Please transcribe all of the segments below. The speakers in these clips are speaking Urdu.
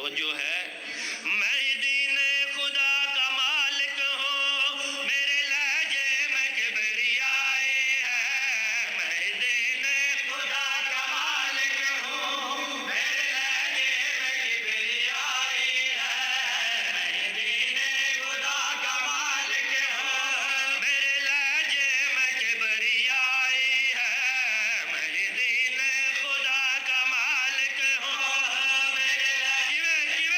توجہ ہے، میں دین خدا کا مالک ہوں، میرے لہجے میں کبریائی ہے، میں دین خدا کا مالک ہوں، میرے لہجے میں کبریائی ہے، میں دین خدا کا مالک ہوں، میرے لہجے میں کبریائی ہے، میں دین خدا کا مالک ہوں، میرے لہجے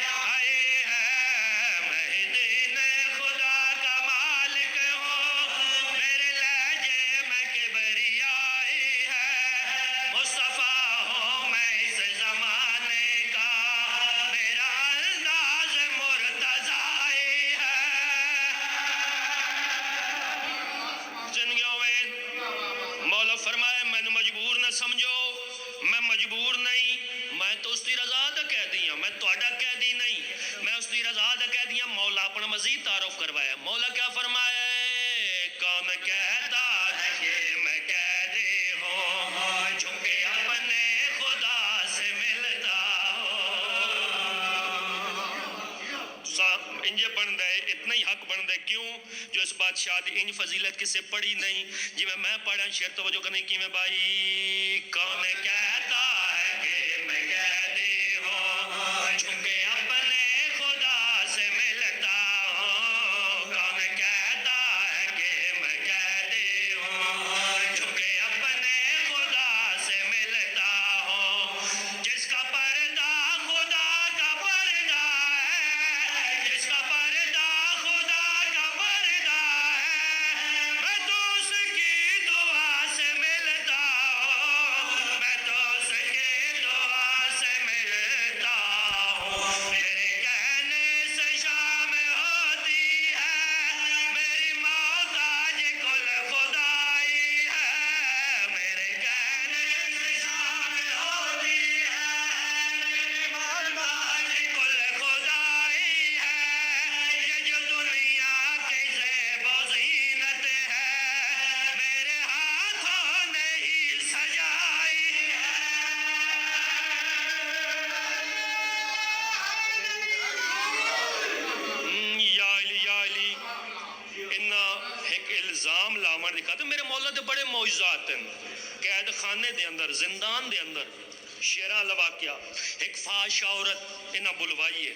آئی ہے، میں دین خدا کا مالک ہوں، میرے لہجے میں کبریائی ہے، مصطفیٰ ہوں میں اس زمانے کا، میرا انداز مرتضائی ہے۔ زندگیوں میں مولا فرمائے میں مجبور نہ سمجھو، میں مجبور نہیں، میں تو اس کی رضا دا قیدی ہوں، میں تہاڈا قیدی نہیں، میں اس کی رضا دا قیدی ہوں۔ مولا اپنا مزید تعارف کروایا، مولا کیا فرمایا ہے؟ کون کہتا ہے کہ میں قیدی ہوں، چونکہ اپنے خدا سے ملتا انج بن دے، اتنا ہی حق بن دے، کیوں جو اس بادشاہ دی انج فضیلت کسے پڑھی نہیں جی میں پڑھا شیر توجہ کرنے کی میں بھائی کون کہتا ہے کہ میں قیدی ہوں چونکہ اپنے خدا سے ملتا ہوں، کون کہتا ہے کہ میں قیدی ہوں چونکہ اپنے خدا سے ملتا ہوں، جس کا پردہ خدا کا پردہ ہے، جس کا پردہ خدا کا پردہ ہے، میں تو اس کی دعا سے ملتا ہوں، میں تو اس کی دعا سے ملتا ہوں، میرے کہنے سے شام ہوتی ہے، میری موت آج کل خدائی ہے، میرے کہنے سے شام ہوتی ہے، میری موت آج کل خدائی ہے، یہ جو دنیا کی زیب و زینت ہے، میرے ہاتھوں نے ہی سجائی ہے۔ یا علی انہا ایک الزام لاؤں دکھا تو میرے مولا دے بڑے معجزات ہیں، قید خانے دے اندر، زندان دے اندر شیرہ لوا کیا، ایک فاش عورت انہا بلوائی ہے،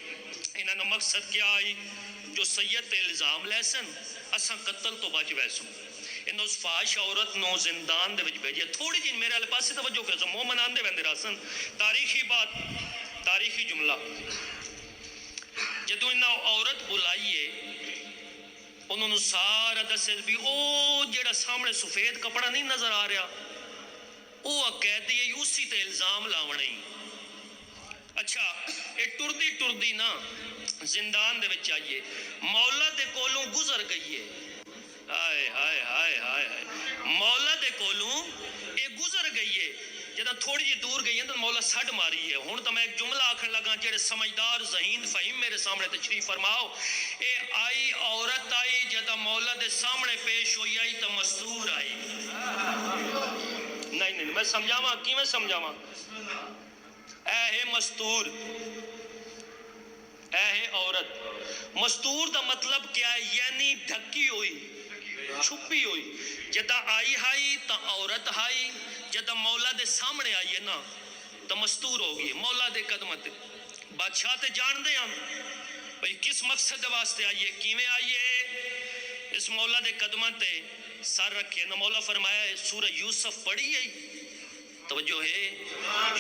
انہا نے مقصد کیا آئی جو سید تے الزام لیسن اساں قتل تو بچ ویسوں، انہا اس فاش عورت نو زندان دے وچ بھیجیا۔ تھوڑی جن میرے علی پاس سے توجہ کریں مومن آندے ویندے راسن، تاریخی بات، تاریخی جملہ، جدو انہا عورت بلائیے انہوں نے سارا دسے بھی او جیڑا سامنے سفید کپڑا نہیں نظر آ رہا او قیدی ہے، اسی تے الزام لاونے ہی۔ اچھا اے ٹردی ٹردی نا زندان دے وچ آئیے، مولا دے کولوں گزر گئی ہے، ہائے ہائے ہائے ہائے، مولا دے کولوں اے گزر گئی ہے، جدہ تھوڑی جی دور گئی ہے تو مولا سڑ ماری ہے۔ ہون تو میں ایک جملہ آکھن لگا جیڑے سمجھدار ذہین فہیم میرے سامنے تشریف فرماؤ، اے آئی عورت آئی جدہ مولا دے سامنے پیش ہوئی آئی تو مستور آئی۔ نہیں میں سمجھاواں کی میں سمجھاواں، اے ہے مستور، اے ہے عورت، مستور دا مطلب کیا ہے؟ یعنی ڈھکی ہوئی، چھپی ہوئی، جدہ آئی ہائی تا عورت ہائی، جدہ مولا دے سامنے آئی ہے نا تو مستور ہوگی، مولا دے قدمت بادشاہ تے جان دے ہم بھئی کس مقصد واسطے آئیے، کیویں آئیے، اس مولا دے قدمت تے سر رکھے نا۔ مولا فرمایا ہے سورہ یوسف پڑھی ہے، توجہ ہے،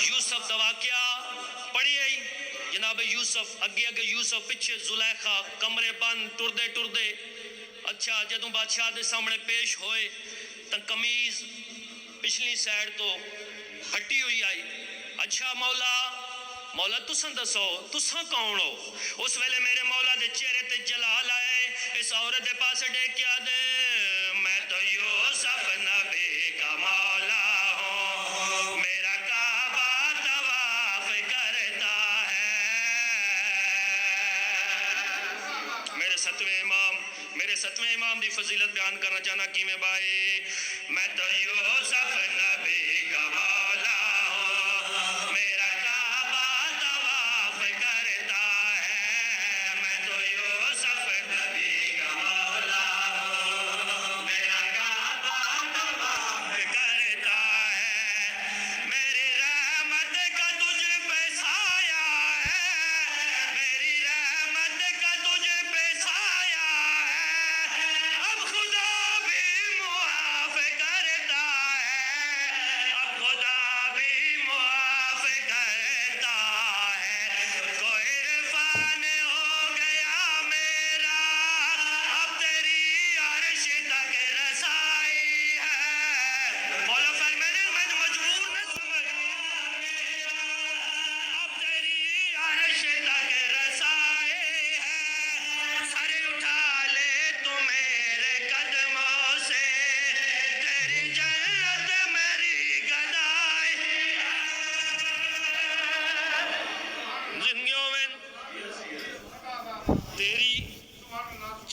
یوسف دا واقعہ پڑھی ہے، جناب یوسف اگے اگے یوسف پچھے زلیخا، کمرے بند ٹردے ٹردے، اچھا جدوں بادشاہ دے سامنے پیش ہوئے تا قمیض پچھلی سائڈ تو ہٹی ہوئی آئی۔ اچھا مولا تساں دسو تساں کون ہو؟ اس ویلے میرے مولا دے چہرے تے جلال آئے، اس عورت دے پاس ڈیک کیا دے، میں تو یوسف نبی کا مولا ہوں، میرا کعبہ طواف کرتا ہے۔ میرے ستویں امام دی فضیلت بیان کرنا چاہنا کی میں بھائی، میں تو یوسف نبی کا مولا ہوں، میرا کعبہ طواف